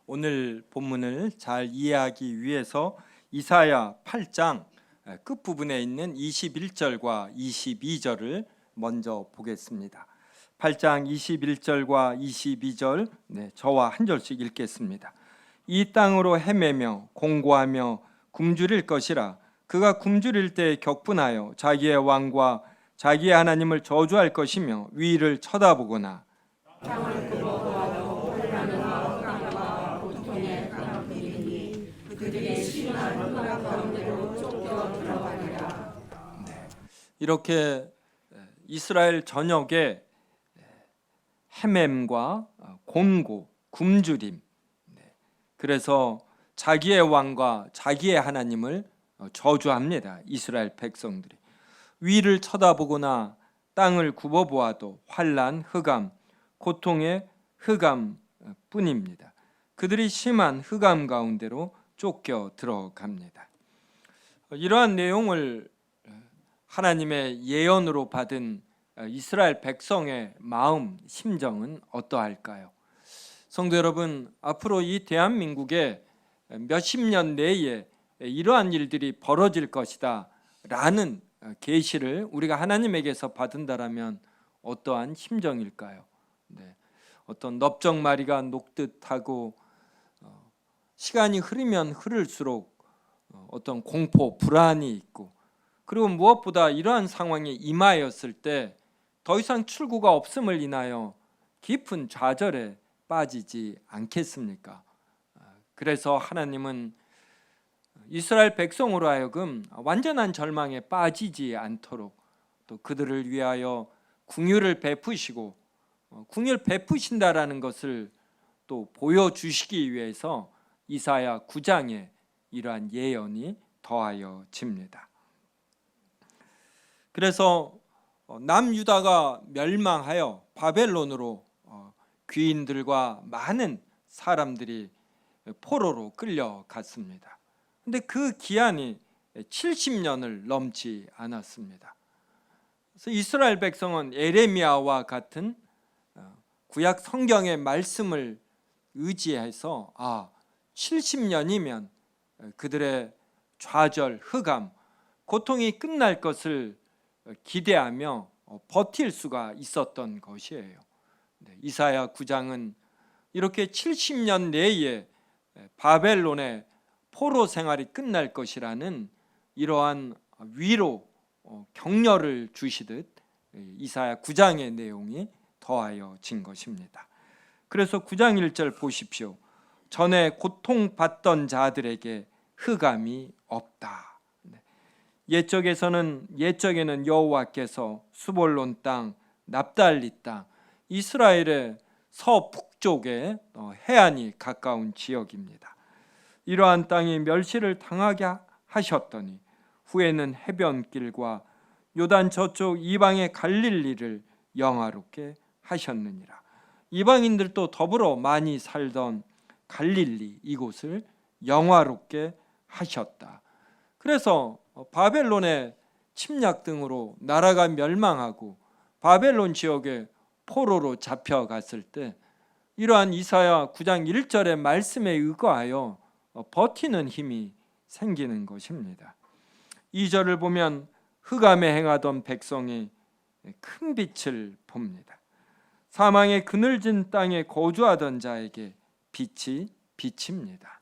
오늘 본문을 잘 이해하기 위해서 이사야 8장 끝부분에 있는 21절과 22절을 먼저 보겠습니다. 8장 21절과 22절 저와 한 절씩 읽겠습니다. 이 땅으로 헤매며 공고하며 굶주릴 것이라. 그가 굶주릴 때 격분하여 자기의 왕과 자기의 하나님을 저주할 것이며 위를 쳐다보거나 땅을 굽어보아도 혼란과 흑암과 고통의 강들이니 그들의 심한 흑암 가운데로 쫓겨 들어가리라. 이렇게 이스라엘 전역에 헤맴과 곤고, 굶주림, 그래서 자기의 왕과 자기의 하나님을 저주합니다. 이스라엘 백성들이 위를 쳐다보거나 땅을 굽어보아도 환난, 흑암, 고통의 흑암 뿐입니다. 그들이 심한 흑암 가운데로 쫓겨 들어갑니다. 이러한 내용을 하나님의 예언으로 받은 이스라엘 백성의 마음, 심정은 어떠할까요? 성도 여러분, 앞으로 이 대한민국에 몇십 년 내에 이러한 일들이 벌어질 것이다 라는 계시를 우리가 하나님에게서 받은다라면 어떠한 심정일까요? 어떤 넓적마리가 녹듯하고 시간이 흐르면 흐를수록 어떤 공포, 불안이 있고, 그리고 무엇보다 이러한 상황에 임하였을 때 더 이상 출구가 없음을 인하여 깊은 좌절에 빠지지 않겠습니까? 그래서 하나님은 이스라엘 백성으로 하여금 완전한 절망에 빠지지 않도록 또 그들을 위하여 긍휼을 베푸시고 긍휼 베푸신다라는 것을 또 보여주시기 위해서 이사야 9장에 이러한 예언이 더하여집니다. 그래서 남유다가 멸망하여 바벨론으로 귀인들과 많은 사람들이 포로로 끌려갔습니다. 근데 그 기한이 70년을 넘지 않았습니다. 그래서 이스라엘 백성은 에레미야와 같은 구약 성경의 말씀을 의지해서 70년이면 그들의 좌절, 흑암, 고통이 끝날 것을 기대하며 버틸 수가 있었던 것이에요. 이사야 9장은 이렇게 70년 내에 바벨론의 포로 생활이 끝날 것이라는 이러한 위로 격려를 주시듯 이사야 9장의 내용이 더하여진 것입니다. 그래서 9장 1절 보십시오. 전에 고통받던 자들에게 흑암이 없다. 옛적에는 여호와께서 수볼론 땅, 납달리 땅, 이스라엘의 서북쪽에 해안이 가까운 지역입니다. 이러한 땅이 멸시를 당하게 하셨더니 후에는 해변길과 요단 저쪽 이방의 갈릴리를 영화롭게 하셨느니라. 이방인들도 더불어 많이 살던 갈릴리 이곳을 영화롭게 하셨다. 그래서 바벨론의 침략 등으로 나라가 멸망하고 바벨론 지역에 포로로 잡혀갔을 때 이러한 이사야 9장 1절의 말씀에 의거하여 버티는 힘이 생기는 것입니다. 2절을 보면 흑암에 행하던 백성이 큰 빛을 봅니다. 사망의 그늘진 땅에 거주하던 자에게 빛이 비칩니다.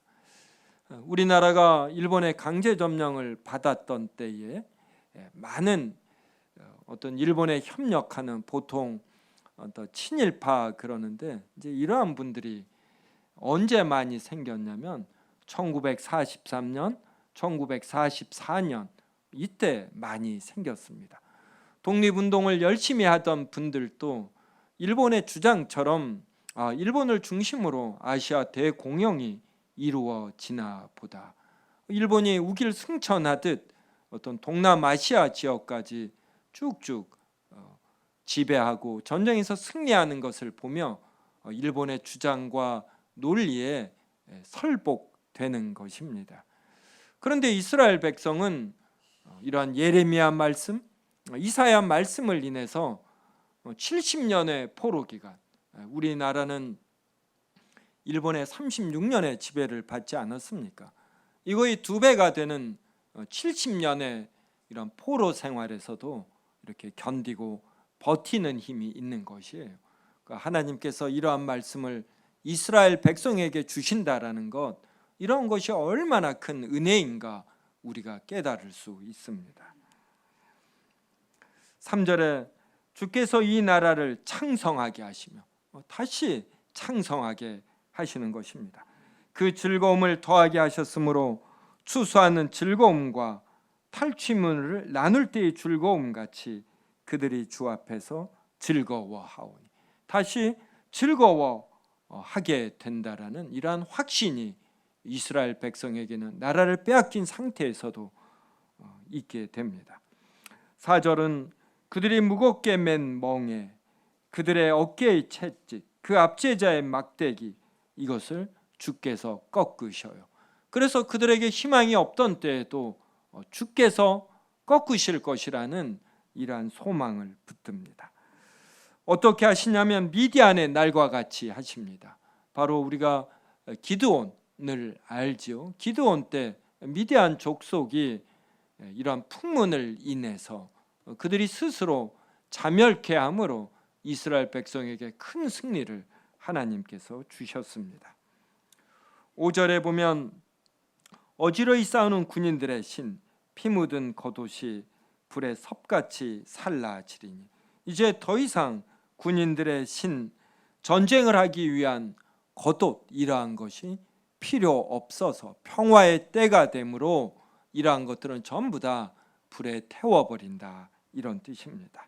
우리나라가 일본의 강제 점령을 받았던 때에 많은 어떤 일본에 협력하는 보통 친일파 그러는데 이제 이러한 분들이 언제 많이 생겼냐면 1943년, 1944년 이때 많이 생겼습니다. 독립운동을 열심히 하던 분들도 일본의 주장처럼 일본을 중심으로 아시아 대공영이 이루어지나 보다. 일본이 우길 승천하듯 어떤 동남아시아 지역까지 쭉쭉 지배하고 전쟁에서 승리하는 것을 보며 일본의 주장과 논리에 설복되는 것입니다. 그런데 이스라엘 백성은 이러한 예레미야 말씀, 이사야 말씀을 인해서 70년의 포로 기간, 우리나라는 일본의 36년의 지배를 받지 않았습니까? 이거의 2배가 되는 70년의 이런 포로 생활에서도 이렇게 견디고 버티는 힘이 있는 것이에요. 그러니까 하나님께서 이러한 말씀을 이스라엘 백성에게 주신다라는 것, 이런 것이 얼마나 큰 은혜인가 우리가 깨달을 수 있습니다. 3절에 주께서 이 나라를 창성하게 하시며, 다시 창성하게 하시는 것입니다. 그 즐거움을 더하게 하셨으므로 추수하는 즐거움과 탈취물을 나눌 때의 즐거움 같이 그들이 주 앞에서 즐거워하오니, 다시 즐거워하게 된다라는 이러한 확신이 이스라엘 백성에게는 나라를 빼앗긴 상태에서도 있게 됩니다. 4절은 그들이 무겁게 맨 멍에 그들의 어깨의 채찍, 그 압제자의 막대기, 이것을 주께서 꺾으셔요. 그래서 그들에게 희망이 없던 때에도 주께서 꺾으실 것이라는 이러한 소망을 붙듭니다. 어떻게 하시냐면 미디안의 날과 같이 하십니다. 바로 우리가 기드온을 알지요. 기드온 때 미디안 족속이 이러한 풍문을 인해서 그들이 스스로 자멸케 함으로 이스라엘 백성에게 큰 승리를 하나님께서 주셨습니다. 5절에 보면 어지러이 싸우는 군인들의 신, 피 묻은 겉옷이 불에 섭같이 살라지리니, 이제 더 이상 군인들의 신, 전쟁을 하기 위한 겉옷, 이러한 것이 필요 없어서 평화의 때가 되므로 이러한 것들은 전부 다 불에 태워버린다, 이런 뜻입니다.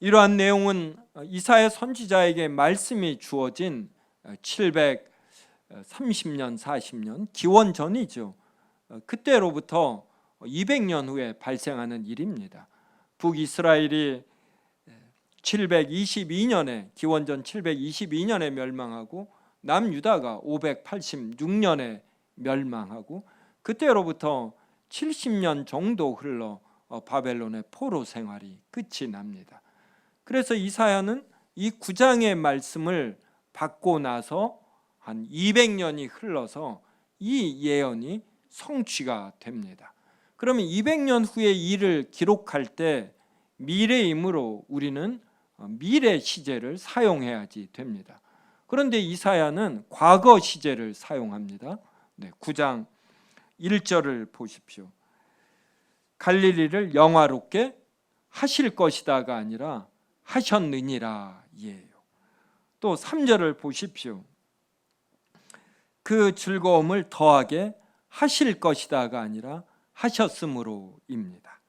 이러한 내용은 이사야 선지자에게 말씀이 주어진 730년 40년 기원 전이죠. 그때로부터 200년 후에 발생하는 일입니다. 북이스라엘이 722년에 기원전 722년에 멸망하고 남유다가 586년에 멸망하고, 그때로부터 70년 정도 흘러 바벨론의 포로 생활이 끝이 납니다. 그래서 이사야는 이 9장의 말씀을 받고 나서 한 200년이 흘러서 이 예언이 성취가 됩니다. 그러면 200년 후의 일을 기록할 때 미래이므로 우리는 미래 시제를 사용해야지 됩니다. 그런데 이사야는 과거 시제를 사용합니다. 9장 1절을 보십시오. 갈릴리를 영화롭게 하실 것이다가 아니라 하셨느니라 예요. 또 3절을 보십시오. 그 즐거움을 더하게 하실 것이다가 아니라 하셨으므로입니다.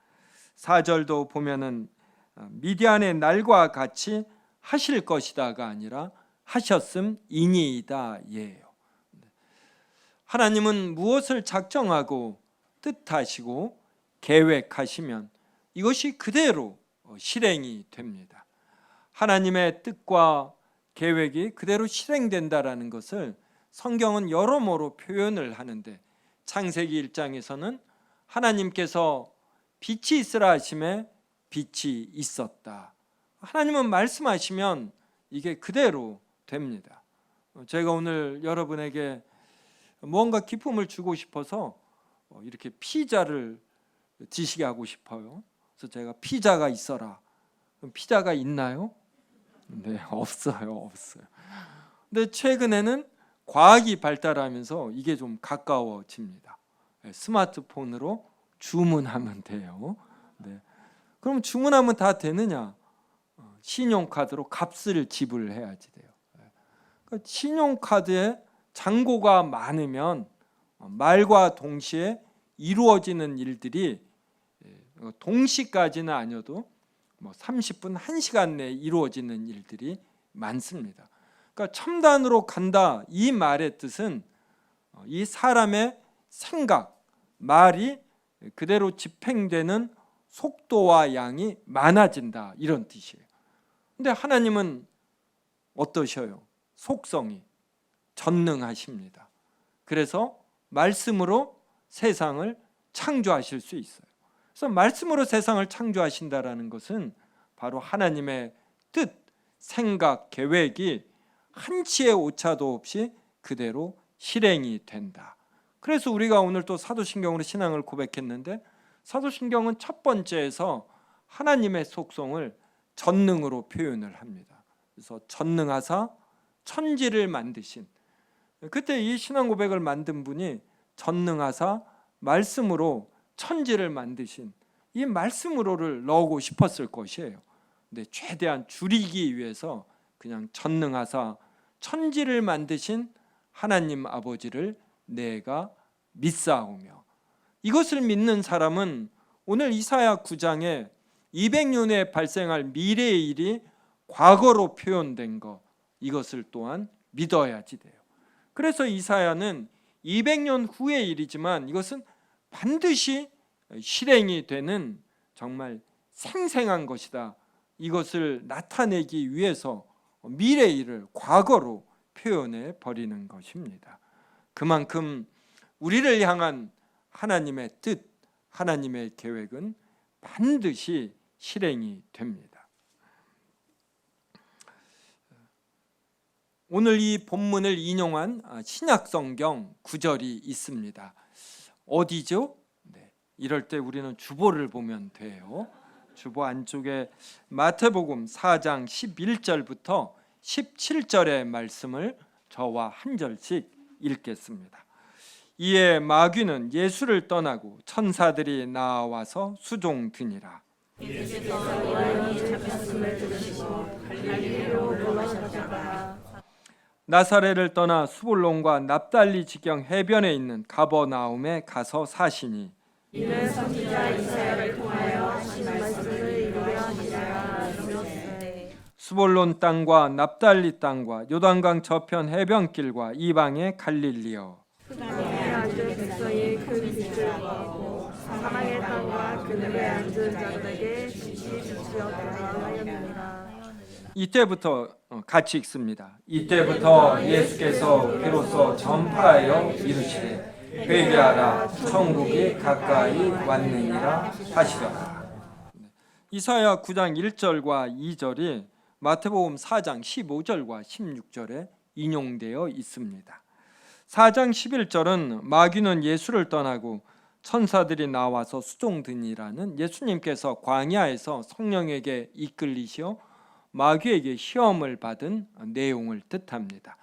4절도 보면은 미디안의 날과 같이 하실 것이다가 아니라 하셨음이니이다 예요. 하나님은 무엇을 작정하고 뜻하시고 계획하시면 이것이 그대로 실행이 됩니다. 하나님의 뜻과 계획이 그대로 실행된다라는 것을 성경은 여러모로 표현을 하는데, 창세기 1장에서는 하나님께서 빛이 있으라 하심에 빛이 있었다. 하나님은 말씀하시면 이게 그대로 됩니다. 제가 오늘 여러분에게 무언가 기쁨을 주고 싶어서 이렇게 피자를 드시게 하고 싶어요. 그래서 제가 피자가 있어라. 그럼 피자가 있나요? 네, 없어요. 근데 최근에는 과학이 발달하면서 이게 좀 가까워집니다. 스마트폰으로 주문하면 돼요. 네. 그럼 주문하면 다 되느냐? 신용카드로 값을 지불해야지 돼요. 그러니까 신용카드에 잔고가 많으면 말과 동시에 이루어지는 일들이 동시까지는 아니어도 30분, 1시간 내에 이루어지는 일들이 많습니다. 그러니까 첨단으로 간다, 이 말의 뜻은 이 사람의 생각, 말이 그대로 집행되는 속도와 양이 많아진다, 이런 뜻이에요. 근데 하나님은 어떠셔요? 속성이 전능하십니다. 그래서 말씀으로 세상을 창조하실 수 있어요. 그래서 말씀으로 세상을 창조하신다라는 것은 바로 하나님의 뜻, 생각, 계획이 한치의 오차도 없이 그대로 실행이 된다. 그래서 우리가 오늘 또 사도신경으로 신앙을 고백했는데, 사도신경은 첫 번째에서 하나님의 속성을 전능으로 표현을 합니다. 그래서 전능하사 천지를 만드신, 그때 이 신앙 고백을 만든 분이 전능하사 말씀으로 천지를 만드신 이 말씀으로를 넣고 싶었을 것이에요. 근데 최대한 줄이기 위해서 그냥 전능하사 천지를 만드신 하나님 아버지를 내가 믿사오며, 이것을 믿는 사람은 오늘 이사야 9장에 200년 후에 발생할 미래의 일이 과거로 표현된 것, 이것을 또한 믿어야지 돼요. 그래서 이사야는 200년 후의 일이지만 이것은 반드시 실행이 되는 정말 생생한 것이다, 이것을 나타내기 위해서 미래의 일을 과거로 표현해 버리는 것입니다. 그만큼 우리를 향한 하나님의 뜻, 하나님의 계획은 반드시 실행이 됩니다. 오늘 이 본문을 인용한 신약성경 구절이 있습니다. 어디죠? 이럴 때 우리는 주보를 보면 돼요. 주보 안쪽에 마태복음 4장 11절부터 17절의 말씀을 저와 한 절씩 읽겠습니다. 이에 마귀는 예수를 떠나고 천사들이 나와서 수종드니라. 예수께서 요한이 잡혔음을 들으시고 갈릴리로 돌아가셨다가 나사렛을 떠나 수불론과 납달리 지경 해변에 있는 가버나움에 가서 사시니, 이는 선지자 이사야를 통하여 하신 말씀을 이루려 함이라. 수볼론 땅과 납달리 땅과 요단강 저편 해변길과 이방의 갈릴리여, 땅에 앉은 백성이 큰 빛을 보았고 사망의 땅과 그늘에 앉은 자들에게 빛이 비추었다 하였느니라. 이때부터 같이 읽습니다. 이때부터 예수께서 비로소 전파하여 이르시되 회개하라, 천국이 가까이 왔느니라 하시더라. 이사야 9장 1절과 2절이 마태복음 4장 15절과 16절에 인용되어 있습니다. 4장 11절은 마귀는 예수를 떠나고 천사들이 나와서 수종드니라는 예수님께서 광야에서 성령에게 이끌리시어 마귀에게 시험을 받은 내용을 뜻합니다.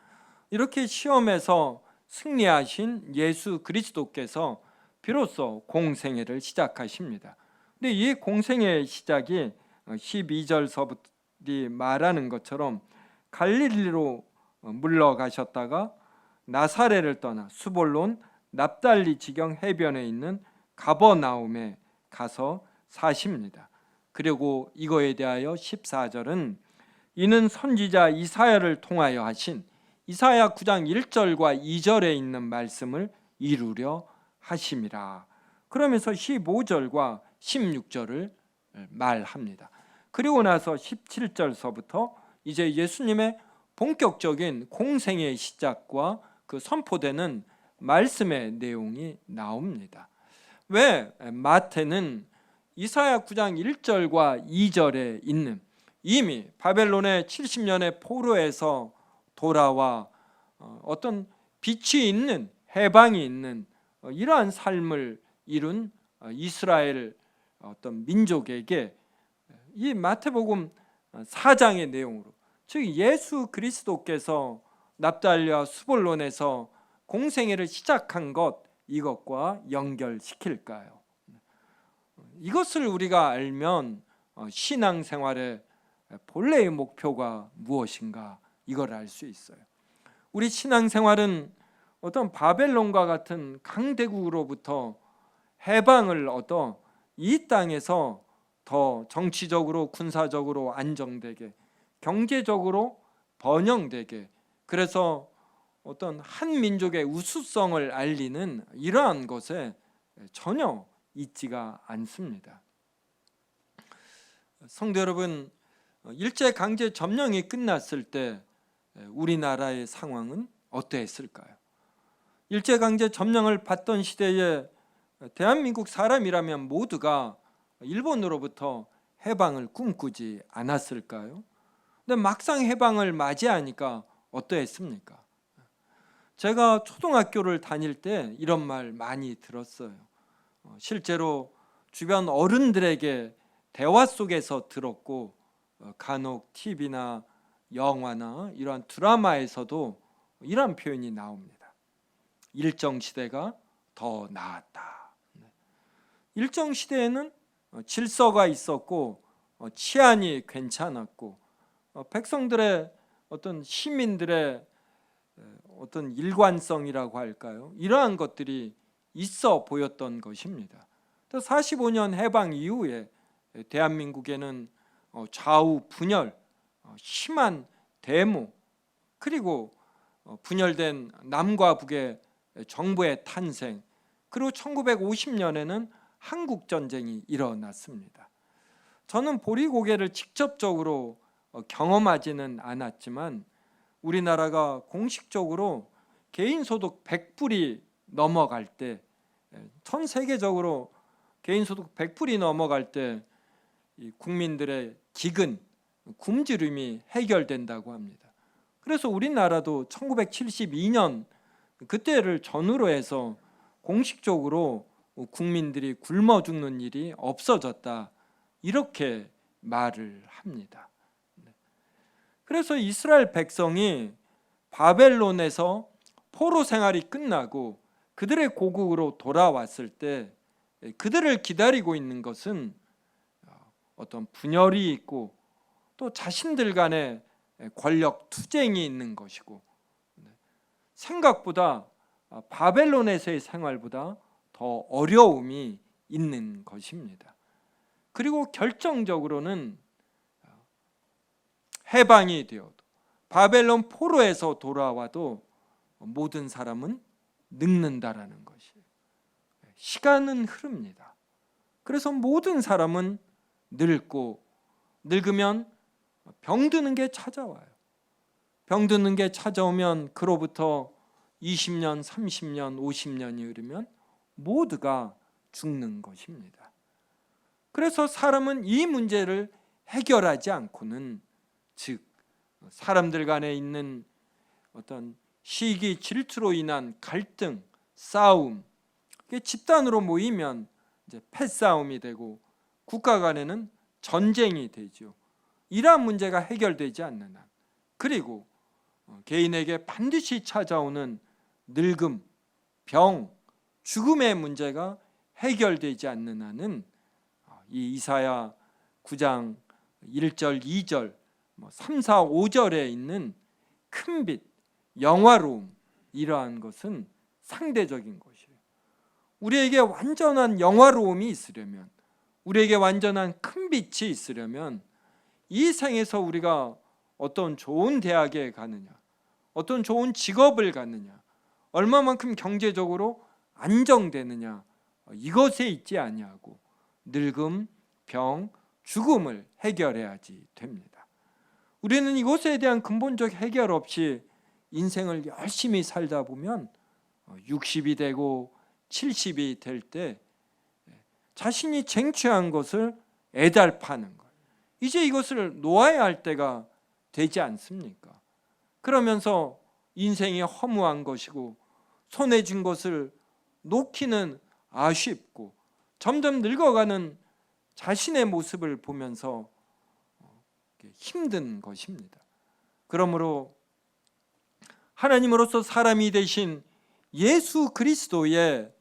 이렇게 시험에서 승리하신 예수 그리스도께서 비로소 공생애를 시작하십니다. 근데 이 공생애의 시작이 12절서부터 말하는 것처럼 갈릴리로 물러가셨다가 나사렛을 떠나 수볼론 납달리 지경 해변에 있는 가버나움에 가서 사십니다. 그리고 이거에 대하여 14절은 이는 선지자 이사야를 통하여 하신 이사야 9장 1절과 2절에 있는 말씀을 이루려 하심이라. 그러면서 15절과 16절을 말합니다. 그리고 나서 17절서부터 이제 예수님의 본격적인 공생의 시작과 그 선포되는 말씀의 내용이 나옵니다. 왜 마태는 이사야 9장 1절과 2절에 있는 이미 바벨론의 70년의 포로에서 돌아와 어떤 빛이 있는, 해방이 있는 이러한 삶을 이룬 이스라엘 어떤 민족에게 이 마태복음 4장의 내용으로, 즉 예수 그리스도께서 납달리와 수볼론에서 공생애를 시작한 것, 이것과 연결시킬까요? 이것을 우리가 알면 신앙생활의 본래의 목표가 무엇인가, 이걸 알 수 있어요. 우리 신앙생활은 어떤 바벨론과 같은 강대국으로부터 해방을 얻어 이 땅에서 더 정치적으로, 군사적으로 안정되게, 경제적으로 번영되게, 그래서 어떤 한 민족의 우수성을 알리는 이러한 것에 전혀 있지가 않습니다. 성도 여러분, 일제 강제 점령이 끝났을 때 우리나라의 상황은 어떠했을까요? 일제 강제 점령을 받던 시대에 대한민국 사람이라면 모두가 일본으로부터 해방을 꿈꾸지 않았을까요? 근데 막상 해방을 맞이하니까 어떠했습니까? 제가 초등학교를 다닐 때 이런 말 많이 들었어요. 실제로 주변 어른들에게 대화 속에서 들었고 간혹 TV나 영화나 이러한 드라마에서도 이런 표현이 나옵니다. 일정시대가 더 나았다. 일정시대에는 질서가 있었고 치안이 괜찮았고 백성들의 어떤 시민들의 어떤 일관성이라고 할까요? 이러한 것들이 있어 보였던 것입니다. 45년 해방 이후에 대한민국에는 좌우 분열, 심한 데모, 그리고 분열된 남과 북의 정부의 탄생, 그리고 1950년에는 한국 전쟁이 일어났습니다. 저는 보리고개를 직접적으로 경험하지는 않았지만 우리나라가 공식적으로 개인소득 100불이 넘어갈 때, 전 세계적으로 개인소득 100불이 넘어갈 때 국민들의 기근, 굶주림이 해결된다고 합니다. 그래서 우리나라도 1972년 그때를 전후로 해서 공식적으로 국민들이 굶어 죽는 일이 없어졌다, 이렇게 말을 합니다. 그래서 이스라엘 백성이 바벨론에서 포로 생활이 끝나고 그들의 고국으로 돌아왔을 때 그들을 기다리고 있는 것은 어떤 분열이 있고 또 자신들 간의 권력 투쟁이 있는 것이고, 생각보다 바벨론에서의 생활보다 더 어려움이 있는 것입니다. 그리고 결정적으로는 해방이 되어도 바벨론 포로에서 돌아와도 모든 사람은 늙는다라는 것이에요. 시간은 흐릅니다. 그래서 모든 사람은 늙고, 늙으면 병드는 게 찾아와요. 병드는 게 찾아오면 그로부터 20년, 30년, 50년이 흐르면 모두가 죽는 것입니다. 그래서 사람은 이 문제를 해결하지 않고는, 즉 사람들 간에 있는 어떤 시기, 질투로 인한 갈등, 싸움, 집단으로 모이면 이제 패싸움이 되고 국가 간에는 전쟁이 되죠. 이러한 문제가 해결되지 않는 한, 그리고 개인에게 반드시 찾아오는 늙음, 병, 죽음의 문제가 해결되지 않는 한은 이 이사야 9장 1절, 2절, 3, 4, 5절에 있는 큰빛, 영화로움, 이러한 것은 상대적인 것이에요. 우리에게 완전한 영화로움이 있으려면, 우리에게 완전한 큰빛이 있으려면 이 생에서 우리가 어떤 좋은 대학에 가느냐, 어떤 좋은 직업을 갖느냐, 얼마만큼 경제적으로 안정되느냐, 이것에 있지 아니하고 늙음, 병, 죽음을 해결해야지 됩니다. 우리는 이것에 대한 근본적 해결 없이 인생을 열심히 살다 보면 60이 되고 70이 될 때 자신이 쟁취한 것을 애달파는 거예요. 이제 이것을 놓아야 할 때가 되지 않습니까? 그러면서 인생이 허무한 것이고 손에 쥔 것을 놓기는 아쉽고 점점 늙어가는 자신의 모습을 보면서 힘든 것입니다. 그러므로 하나님으로서 사람이 되신 예수 그리스도의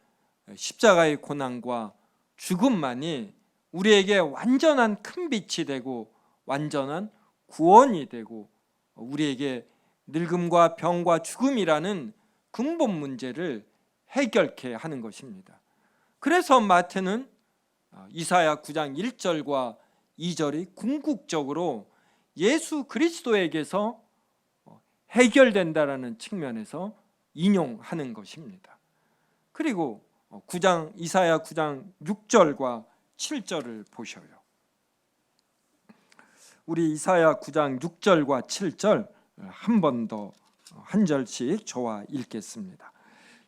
십자가의 고난과 죽음만이 우리에게 완전한 큰 빛이 되고 완전한 구원이 되고 우리에게 늙음과 병과 죽음이라는 근본 문제를 해결케 하는 것입니다. 그래서 마태는 이사야 9장 1절과 2절이 궁극적으로 예수 그리스도에게서 해결된다라는 측면에서 인용하는 것입니다. 그리고 이사야 9장 6절과 7절을 보셔요. 우리 이사야 9장 6절과 7절 한 번 더 한 절씩 저와 읽겠습니다.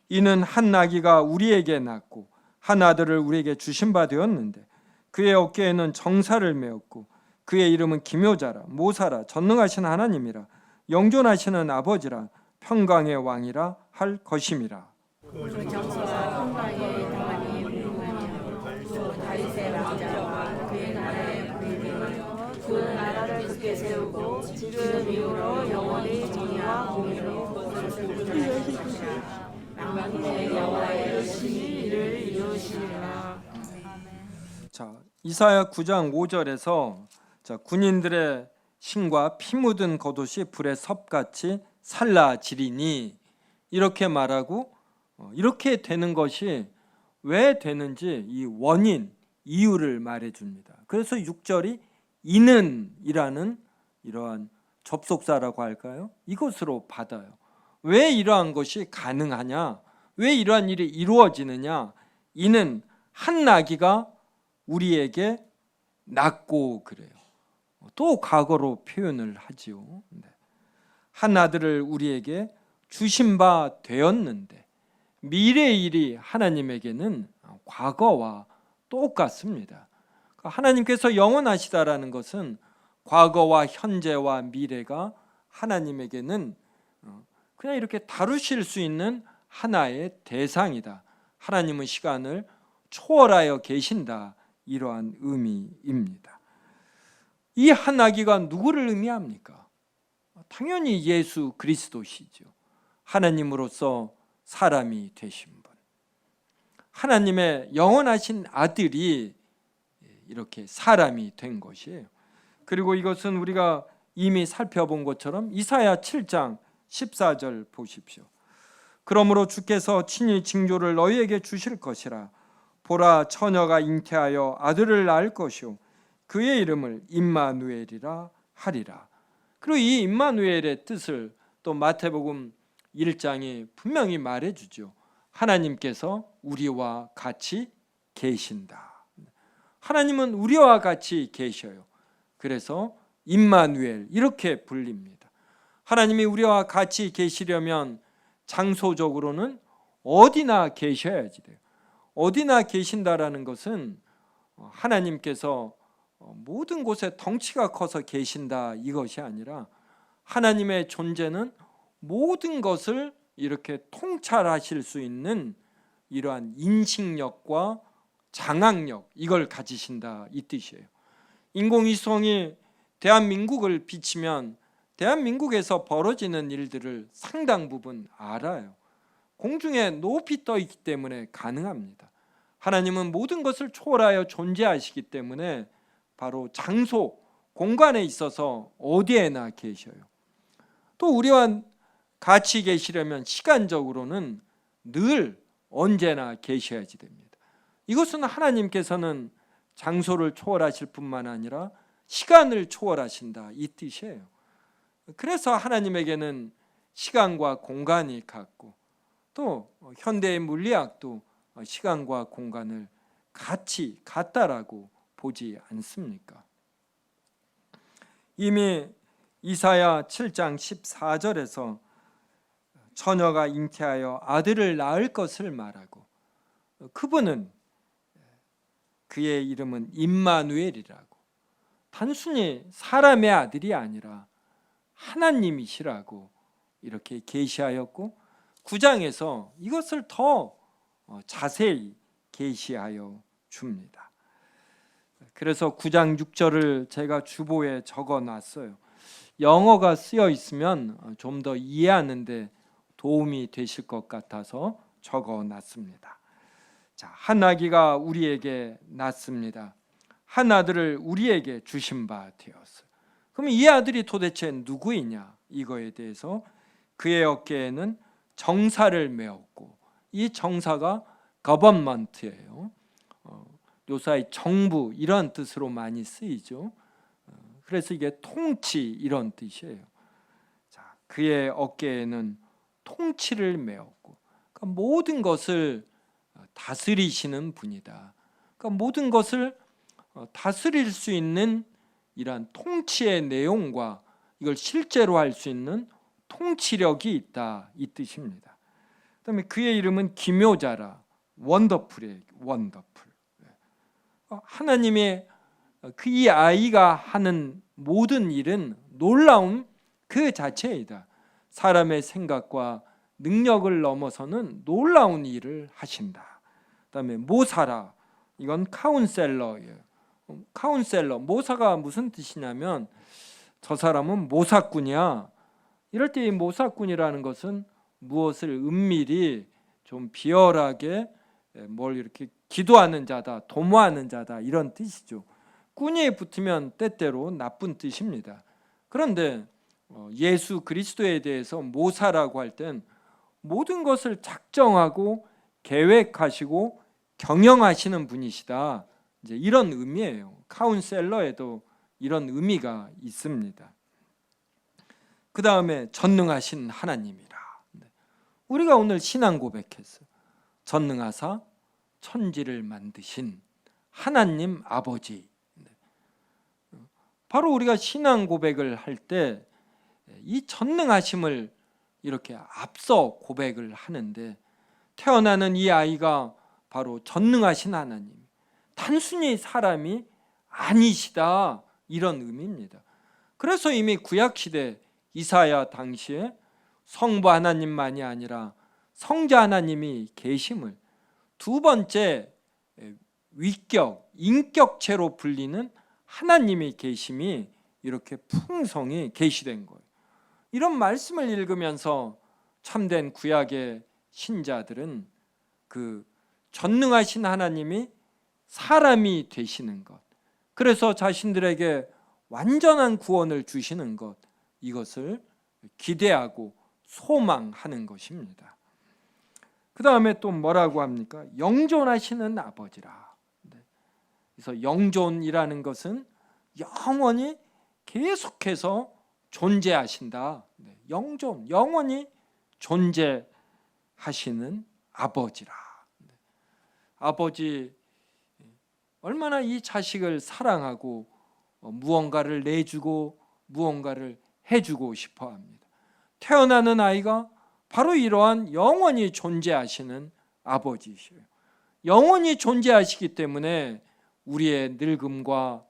이는 한 나귀가 우리에게 낳고 한 아들을 우리에게 주신 바 되었는데 그의 어깨에는 정사를 메었고 그의 이름은 기묘자라 모사라 전능하신 하나님이라 영존하시는 아버지라 평강의 왕이라 할 것임이라. 그 정서가 평강의 평안이 무궁하며 또 다윗의 왕자와 그의 나라의 부임이며 그 나라를 굳게 세우고 지금 이후로 영원히 정의와 공의로 세우실 것이라. 만군의 여호와의 여신이 이를 이루시리라. 자, 이사야 9장 5절에서 군인들의 신과 피 묻은 겉옷이 불의 섭같이 살라지리니 이렇게 말하고 이렇게 되는 것이 왜 되는지 이 원인, 이유를 말해줍니다. 그래서 6절이 이는이라는 이러한 접속사라고 할까요? 이것으로 받아요. 왜 이러한 것이 가능하냐? 왜 이러한 일이 이루어지느냐? 이는 한 나귀가 우리에게 낳고 그래요. 또 과거로 표현을 하지요. 한 아들을 우리에게 주신 바 되었는데 미래의 일이 하나님에게는 과거와 똑같습니다. 하나님께서 영원하시다라는 것은 과거와 현재와 미래가 하나님에게는 그냥 이렇게 다루실 수 있는 하나의 대상이다. 하나님은 시간을 초월하여 계신다. 이러한 의미입니다. 이 한 아기가 누구를 의미합니까? 당연히 예수 그리스도시죠. 하나님으로서 사람이 되신 분, 하나님의 영원하신 아들이 이렇게 사람이 된 것이에요. 그리고 이것은 우리가 이미 살펴본 것처럼 이사야 7장 14절 보십시오. 그러므로 주께서 친히 징조를 너희에게 주실 것이라. 보라, 처녀가 잉태하여 아들을 낳을 것이요 그의 이름을 임마누엘이라 하리라. 그리고 이 임마누엘의 뜻을 또 마태복음 1장이 분명히 말해주죠. 하나님께서 우리와 같이 계신다. 하나님은 우리와 같이 계셔요. 그래서 임마누엘 이렇게 불립니다. 하나님이 우리와 같이 계시려면 장소적으로는 어디나 계셔야지 돼요. 어디나 계신다라는 것은 하나님께서 모든 곳에 덩치가 커서 계신다 이것이 아니라 하나님의 존재는 모든 것을 이렇게 통찰하실 수 있는 이러한 인식력과 장악력 이걸 가지신다 이 뜻이에요. 인공위성이 대한민국을 비치면 대한민국에서 벌어지는 일들을 상당 부분 알아요. 공중에 높이 떠 있기 때문에 가능합니다. 하나님은 모든 것을 초월하여 존재하시기 때문에 바로 장소, 공간에 있어서 어디에나 계셔요. 또 우리와 같이 계시려면 시간적으로는 늘 언제나 계셔야지 됩니다. 이것은 하나님께서는 장소를 초월하실 뿐만 아니라 시간을 초월하신다 이 뜻이에요. 그래서 하나님에게는 시간과 공간이 같고 또 현대의 물리학도 시간과 공간을 같이 같다라고 보지 않습니까? 이미 이사야 7장 14절에서 처녀가 잉태하여 아들을 낳을 것을 말하고 그분은 그의 이름은 임마누엘이라고 단순히 사람의 아들이 아니라 하나님이시라고 이렇게 계시하였고 9장에서 이것을 더 자세히 계시하여 줍니다. 그래서 9장 6절을 제가 주보에 적어놨어요. 영어가 쓰여 있으면 좀 더 이해하는 데 도움이 되실 것 같아서 적어놨습니다. 자, 한 아기가 우리에게 낳습니다. 한 아들을 우리에게 주신 바 되었어요. 그럼 이 아들이 도대체 누구이냐? 이거에 대해서 그의 어깨에는 정사를 메었고 이 정사가 government예요. 요사이 정부 이런 뜻으로 많이 쓰이죠. 그래서 이게 통치 이런 뜻이에요. 자, 그의 어깨에는 통치를 메었고 그러니까 모든 것을 다스리시는 분이다. 그러니까 모든 것을 다스릴 수 있는 이러한 통치의 내용과 이걸 실제로 할 수 있는 통치력이 있다 이 뜻입니다. 그다음에 그의 이름은 기묘자라 원더풀이에요. 원더풀. 하나님의 그 이 아이가 하는 모든 일은 놀라운 그 자체이다. 사람의 생각과 능력을 넘어서는 놀라운 일을 하신다. 그다음에 모사라, 이건 카운셀러예요. 카운셀러, 모사가 무슨 뜻이냐면 저 사람은 모사꾼이야. 이럴 때 이 모사꾼이라는 것은 무엇을 은밀히 좀 비열하게 뭘 이렇게 기도하는 자다, 도모하는 자다, 이런 뜻이죠. 꾼이 붙으면 때때로 나쁜 뜻입니다. 그런데 예수 그리스도에 대해서 모사라고 할 땐 모든 것을 작정하고 계획하시고 경영하시는 분이시다, 이제 이런 의미예요. 카운셀러에도 이런 의미가 있습니다. 그 다음에 전능하신 하나님이라. 우리가 오늘 신앙 고백했어요. 전능하사 천지를 만드신 하나님 아버지. 바로 우리가 신앙 고백을 할 때 이 전능하심을 이렇게 앞서 고백을 하는데, 태어나는 이 아이가 바로 전능하신 하나님, 단순히 사람이 아니시다, 이런 의미입니다. 그래서 이미 구약시대 이사야 당시에 성부 하나님만이 아니라 성자 하나님이 계심을 두 번째 위격, 인격체로 불리는 하나님이 계심이 이렇게 풍성히 계시된 거예요. 이런 말씀을 읽으면서 참된 구약의 신자들은 그 전능하신 하나님이 사람이 되시는 것, 그래서 자신들에게 완전한 구원을 주시는 것, 이것을 기대하고 소망하는 것입니다. 그 다음에 또 뭐라고 합니까? 영존하시는 아버지라. 그래서 영존이라는 것은 영원히 계속해서 존재하신다. 영존, 영원히 존재하시는 아버지라. 아버지 얼마나 이 자식을 사랑하고 무언가를 내주고 무언가를 해주고 싶어 합니다. 태어나는 아이가 바로 이러한 영원히 존재하시는 아버지이셔요. 영원히 존재하시기 때문에 우리의 늙음과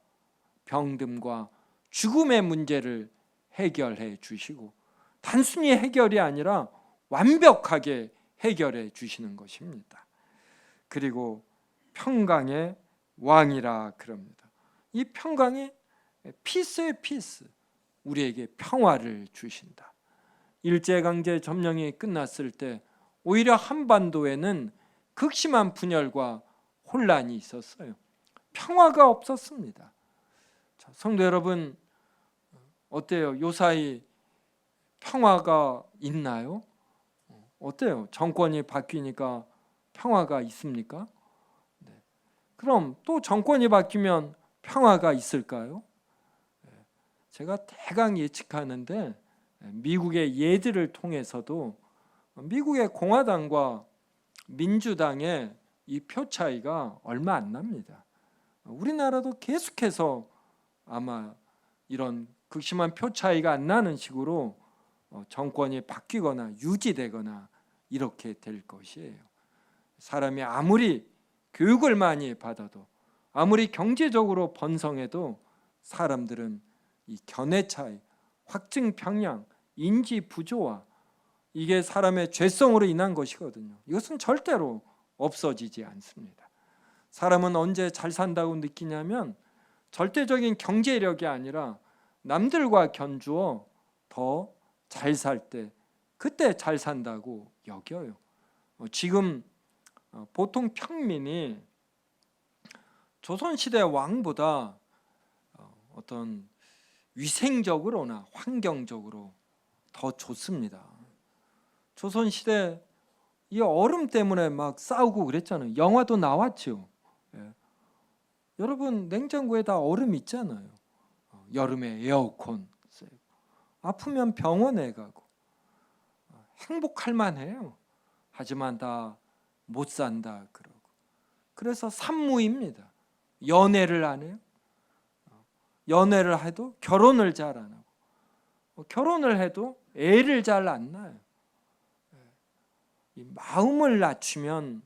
병듦과 죽음의 문제를 해결해 주시고, 단순히 해결이 아니라 완벽하게 해결해 주시는 것입니다. 그리고 평강의 왕이라 그럽니다. 이 평강이 피스의 피스, 우리에게 평화를 주신다. 일제강제 점령이 끝났을 때 오히려 한반도에는 극심한 분열과 혼란이 있었어요. 평화가 없었습니다. 자, 성도 여러분, 어때요? 요사이 평화가 있나요? 어때요? 정권이 바뀌니까 평화가 있습니까? 그럼 또 정권이 바뀌면 평화가 있을까요? 제가 대강 예측하는데 미국의 예들을 통해서도 미국의 공화당과 민주당의 이 표 차이가 얼마 안 납니다. 우리나라도 계속해서 아마 이런 극심한 표 차이가 안 나는 식으로 정권이 바뀌거나 유지되거나 이렇게 될 것이에요. 사람이 아무리 교육을 많이 받아도, 아무리 경제적으로 번성해도 사람들은 이 견해 차이, 확증 편향, 인지 부조화, 이게 사람의 죄성으로 인한 것이거든요. 이것은 절대로 없어지지 않습니다. 사람은 언제 잘 산다고 느끼냐면 절대적인 경제력이 아니라 남들과 견주어 더 잘 살 때, 그때 잘 산다고 여겨요. 지금 보통 평민이 조선시대 왕보다 어떤 위생적으로나 환경적으로 더 좋습니다. 조선시대 이 얼음 때문에 막 싸우고 그랬잖아요. 영화도 나왔죠. 예. 여러분, 냉장고에 다 얼음 있잖아요. 여름에 에어컨 쓰고, 아프면 병원에 가고, 행복할 만해요. 하지만 다 못 산다 그러고. 그래서 산무입니다. 연애를 안 해요. 연애를 해도 결혼을 잘 안 하고, 결혼을 해도 애를 잘 안 낳아요. 이 마음을 낮추면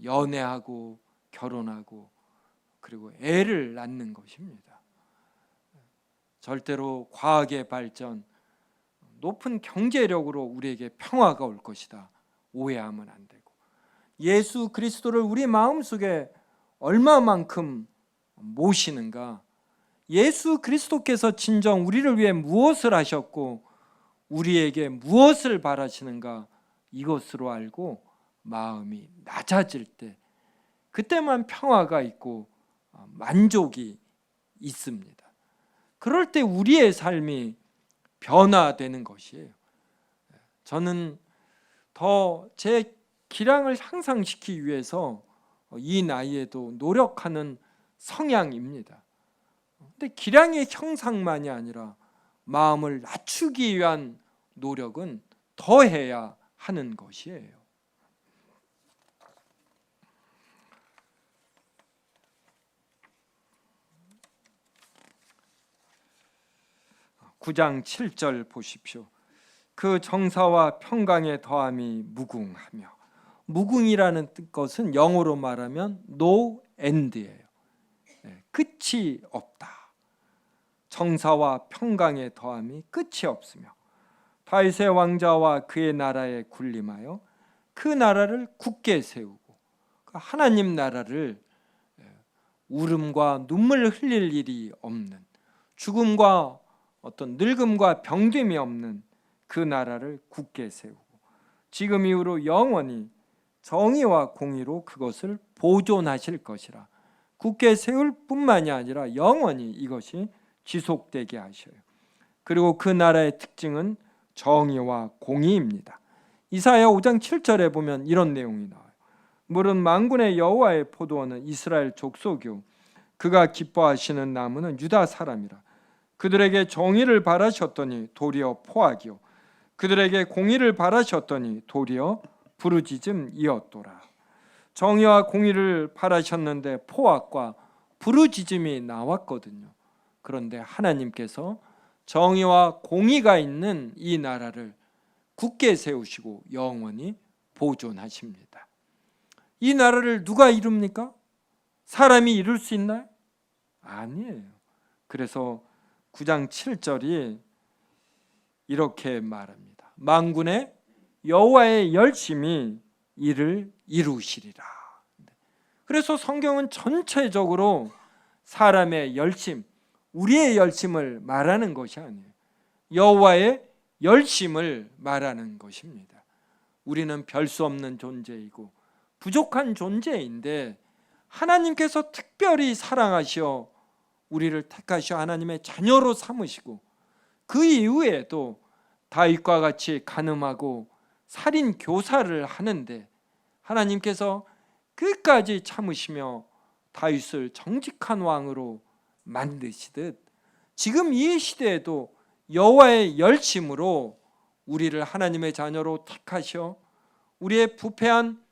연애하고 결혼하고 그리고 애를 낳는 것입니다. 절대로 과학의 발전, 높은 경제력으로 우리에게 평화가 올 것이다. 오해하면 안 되고, 예수 그리스도를 우리 마음속에 얼마만큼 모시는가, 예수 그리스도께서 진정 우리를 위해 무엇을 하셨고 우리에게 무엇을 바라시는가, 이것으로 알고 마음이 낮아질 때, 그때만 평화가 있고 만족이 있습니다. 그럴 때 우리의 삶이 변화되는 것이에요. 저는 더 제 기량을 향상시키기 위해서 이 나이에도 노력하는 성향입니다. 근데 기량의 형상만이 아니라 마음을 낮추기 위한 노력은 더 해야 하는 것이에요. (9장 7절) 보십시오. 그 정사와 평강의 더함이 무궁하며, 무궁이라는 것은 영어로 말하면 no end예요. 끝이 없다. 정사와 평강의 더함이 끝이 없으며, 다윗의 왕자와 그의 나라에 군림하여 그 나라를 굳게 세우고, 하나님 나라를 울음과 눈물 흘릴 일이 없는, 죽음과 어떤 늙음과 병듦이 없는 그 나라를 굳게 세우고, 지금 이후로 영원히 정의와 공의로 그것을 보존하실 것이라. 굳게 세울 뿐만이 아니라 영원히 이것이 지속되게 하셔요. 그리고 그 나라의 특징은 정의와 공의입니다. 이사야 5장 7절에 보면 이런 내용이 나와요. 물은 만군의 여호와의 포도원은 이스라엘 족속이요 그가 기뻐하시는 나무는 유다 사람이라. 그들에게 정의를 바라셨더니 도리어 포악이요 그들에게 공의를 바라셨더니 도리어 부르짖음이었도라. 정의와 공의를 바라셨는데 포악과 부르짖음이 나왔거든요. 그런데 하나님께서 정의와 공의가 있는 이 나라를 굳게 세우시고 영원히 보존하십니다. 이 나라를 누가 이룹니까? 사람이 이룰 수 있나요? 아니에요. 그래서 9장 7절이 이렇게 말합니다. 만군의 여호와의 열심히 이를 이루시리라. 그래서 성경은 전체적으로 사람의 열심, 우리의 열심을 말하는 것이 아니에요. 여호와의 열심을 말하는 것입니다. 우리는 별 수 없는 존재이고 부족한 존재인데, 하나님께서 특별히 사랑하시어 우리를 택하시어 하나님의 자녀로 삼으시고, 그 이후에도 다윗과 같이 간음하고 살인 교사를 하는데 하나님께서 끝까지 참으시며 다윗을 정직한 왕으로 만드시듯, 지금 이 시대에도 여호와의 열심으로 우리를 하나님의 자녀로 택하셔 우리의 부패한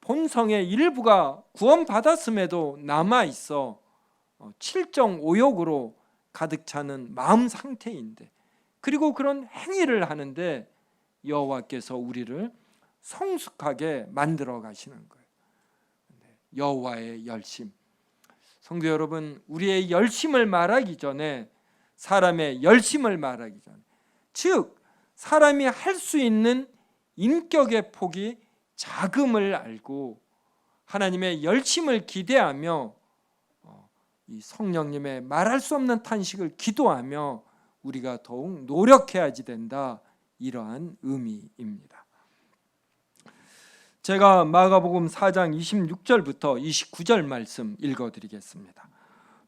본성의 일부가 구원받았음에도 남아있어 칠정 오욕으로 가득 차는 마음 상태인데, 그리고 그런 행위를 하는데 여호와께서 우리를 성숙하게 만들어 가시는 거예요. 여호와의 열심. 성도 여러분, 우리의 열심을 말하기 전에 사람의 열심을 말하기 전에, 즉 사람이 할 수 있는 인격의 폭이 작음을 알고 하나님의 열심을 기대하며 이 성령님의 말할 수 없는 탄식을 기도하며 우리가 더욱 노력해야지 된다, 이러한 의미입니다. 제가 마가복음 4장 26절부터 29절 말씀 읽어드리겠습니다.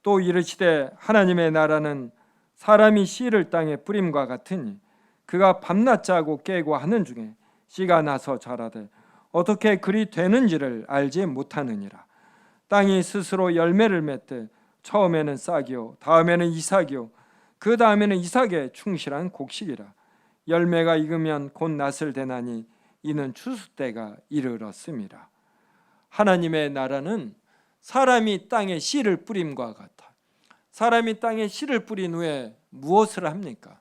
또 이르시되 하나님의 나라는 사람이 씨를 땅에 뿌림과 같으니 그가 밤낮 짜고 깨고 하는 중에 씨가 나서 자라되 어떻게 그리 되는지를 알지 못하느니라. 땅이 스스로 열매를 맺되 처음에는 싹이요 다음에는 이삭이요 그 다음에는 이삭에 충실한 곡식이라. 열매가 익으면 곧 낫을 대나니 이는 추수 때가 이르렀습니다. 하나님의 나라는 사람이 땅에 씨를 뿌림과 같아. 사람이 땅에 씨를 뿌린 후에 무엇을 합니까?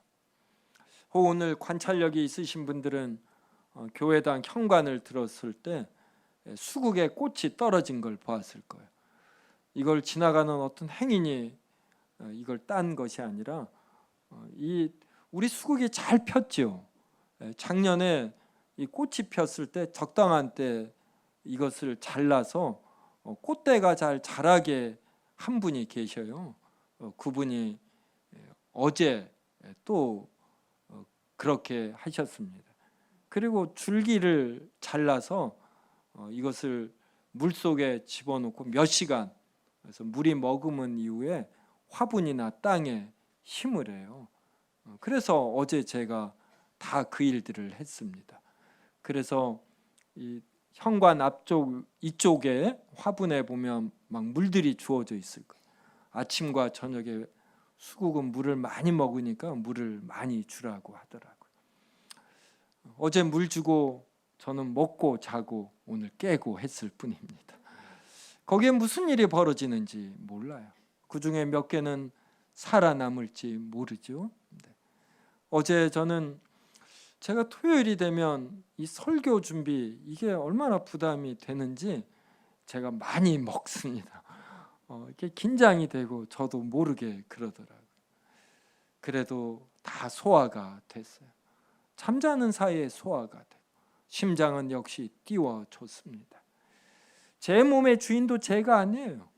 오늘 관찰력이 있으신 분들은 교회당 현관을 들었을 때 수국에 꽃이 떨어진 걸 보았을 거예요. 이걸 지나가는 어떤 행인이 이걸 딴 것이 아니라 이 우리 수국이 잘 폈죠. 작년에 이 꽃이 폈을 때 적당한 때 이것을 잘라서 꽃대가 잘 자라게 한 분이 계셔요. 그분이 어제 또 그렇게 하셨습니다. 그리고 줄기를 잘라서 이것을 물 속에 집어넣고 몇 시간, 그래서 물이 머금은 이후에 화분이나 땅에 심으래요. 그래서 어제 제가 다 그 일들을 했습니다. 그래서 이 현관 앞쪽 이쪽에 화분에 보면 막 물들이 주어져 있을 거예요. 아침과 저녁에 수국은 물을 많이 먹으니까 물을 많이 주라고 하더라고요. 어제 물 주고 저는 먹고 자고 오늘 깨고 했을 뿐입니다. 거기에 무슨 일이 벌어지는지 몰라요. 그 중에 몇 개는 살아남을지 모르죠. 어제 저는 제가 토요일이 되면 이 설교 준비 이게 얼마나 부담이 되는지 제가 많이 먹습니다. 이렇게 긴장이 되고 저도 모르게 그러더라고요. 그래도 다 소화가 됐어요. 잠자는 사이에 소화가 되고 심장은 역시 띄워줬습니다. 제 몸의 주인도 제가 아니에요.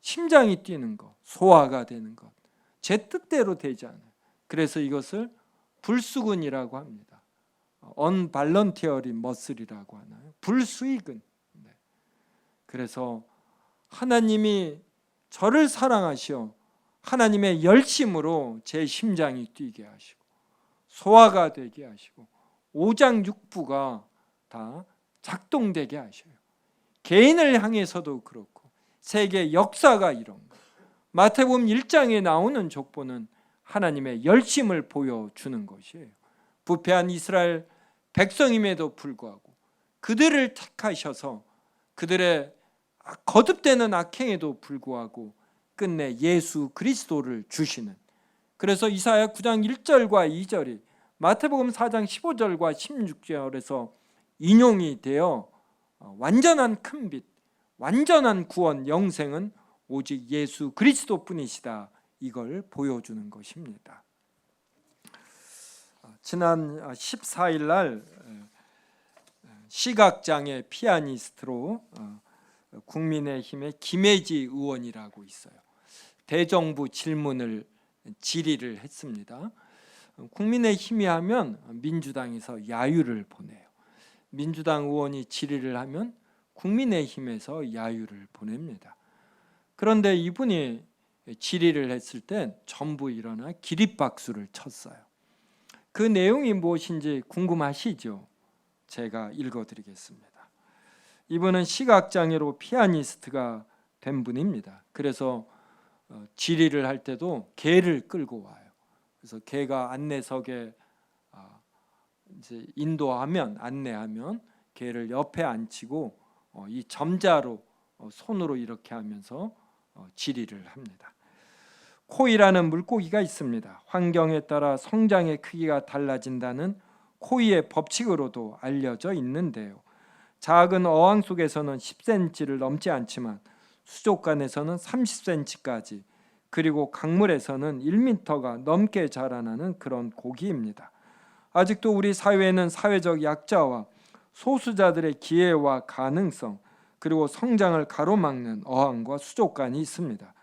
심장이 뛰는 것, 소화가 되는 것, 제 뜻대로 되지 않아요. 그래서 이것을 불수근이라고 합니다. unvoluntary muscle이라고 하나요? 불수익은. 그래서 하나님이 저를 사랑하시어 하나님의 열심으로 제 심장이 뛰게 하시고 소화가 되게 하시고 오장육부가 다 작동되게 하셔요. 개인을 향해서도 그렇고 세계 역사가 이런 거. 마태복음 1장에 나오는 족보는 하나님의 열심을 보여주는 것이에요. 부패한 이스라엘 백성임에도 불구하고 그들을 택하셔서 그들의 거듭되는 악행에도 불구하고 끝내 예수 그리스도를 주시는, 그래서 이사야 9장 1절과 2절이 마태복음 4장 15절과 16절에서 인용이 되어 완전한 큰빛, 완전한 구원, 영생은 오직 예수 그리스도뿐이시다, 이걸 보여주는 것입니다. 지난 14일 날 시각장애 피아니스트로 국민의힘의 김혜지 의원이라고 있어요. 대정부 질문을 질의를 했습니다. 국민의힘이 하면 민주당에서 야유를 보내요. 민주당 의원이 질의를 하면 국민의힘에서 야유를 보냅니다. 그런데 이분이 질의를 했을 때 전부 일어나 기립박수를 쳤어요. 그 내용이 무엇인지 궁금하시죠? 제가 읽어드리겠습니다. 이분은 시각장애로 피아니스트가 된 분입니다. 그래서 질의를 할 때도 개를 끌고 와요. 그래서 개가 안내석에 이제 안내하면 개를 옆에 앉히고 이 점자로 손으로 이렇게 하면서 질의를 합니다. 코이라는 물고기가 있습니다. 환경에 따라 성장의 크기가 달라진다는 코이의 법칙으로도 알려져 있는데요. 작은 어항 속에서는 10cm를 넘지 않지만 수족관에서는 30cm까지, 그리고 강물에서는 1m가 넘게 자라나는 그런 고기입니다. 아직도 우리 사회에는 사회적 약자와 소수자들의 기회와 가능성, 그리고 성장을 가로막는 어항과 수족관이 있습니다.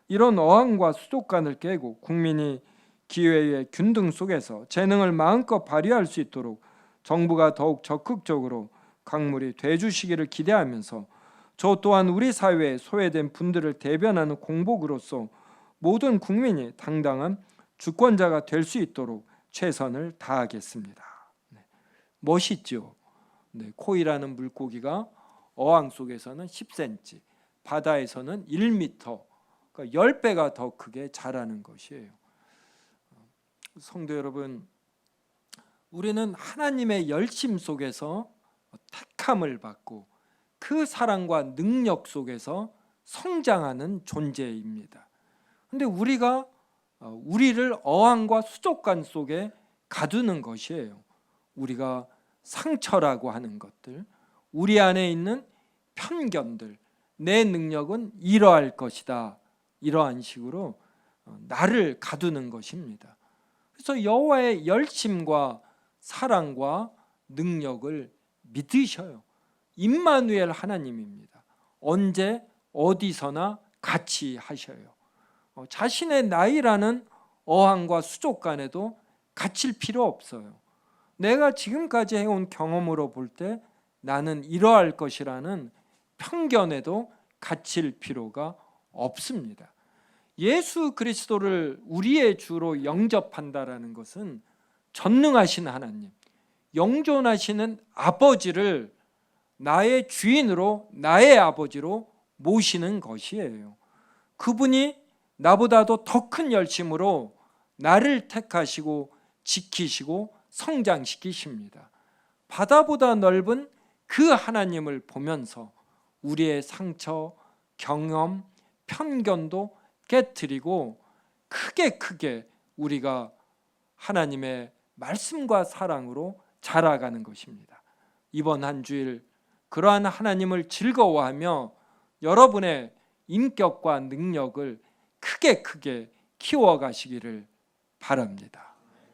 이런 어항과 수족관을 깨고 국민이 기회의 균등 속에서 재능을 마음껏 발휘할 수 있도록 정부가 더욱 적극적으로 강물이 돼주시기를 기대하면서 저 또한 우리 사회에 소외된 분들을 대변하는 공복으로서 모든 국민이 당당한 주권자가 될 수 있도록 최선을 다하겠습니다. 멋있죠? 코이라는 물고기가 어항 속에서는 10cm, 바다에서는 1m, 그러니까 10배가 더 크게 자라는 것이에요. 성도 여러분, 우리는 하나님의 열심 속에서 택함을 받고 그 사랑과 능력 속에서 성장하는 존재입니다. 그런데 우리가 우리를 어항과 수족관 속에 가두는 것이에요. 우리가 상처라고 하는 것들, 우리 안에 있는 편견들, 내 능력은 이러할 것이다, 이러한 식으로 나를 가두는 것입니다. 그래서 여호와의 열심과 사랑과 능력을 믿으셔요. 임마누엘 하나님입니다. 언제 어디서나 같이 하셔요. 자신의 나이라는 어항과 수족 간에도 갇힐 필요 없어요. 내가 지금까지 해온 경험으로 볼 때 나는 이러할 것이라는 편견에도 갇힐 필요가 없습니다. 예수 그리스도를 우리의 주로 영접한다라는 것은 전능하신 하나님, 영존하시는 아버지를 나의 주인으로, 나의 아버지로 모시는 것이에요. 그분이 나보다도 더 큰 열심으로 나를 택하시고 지키시고 성장시키십니다. 바다보다 넓은 그 하나님을 보면서 우리의 상처, 경험, 편견도 깨트리고 크게 우리가 하나님의 말씀과 사랑으로 자라가는 것입니다. 이번 한 주일 그러한 하나님을 즐거워하며 여러분의 인격과 능력을 크게 키워가시기를 바랍니다.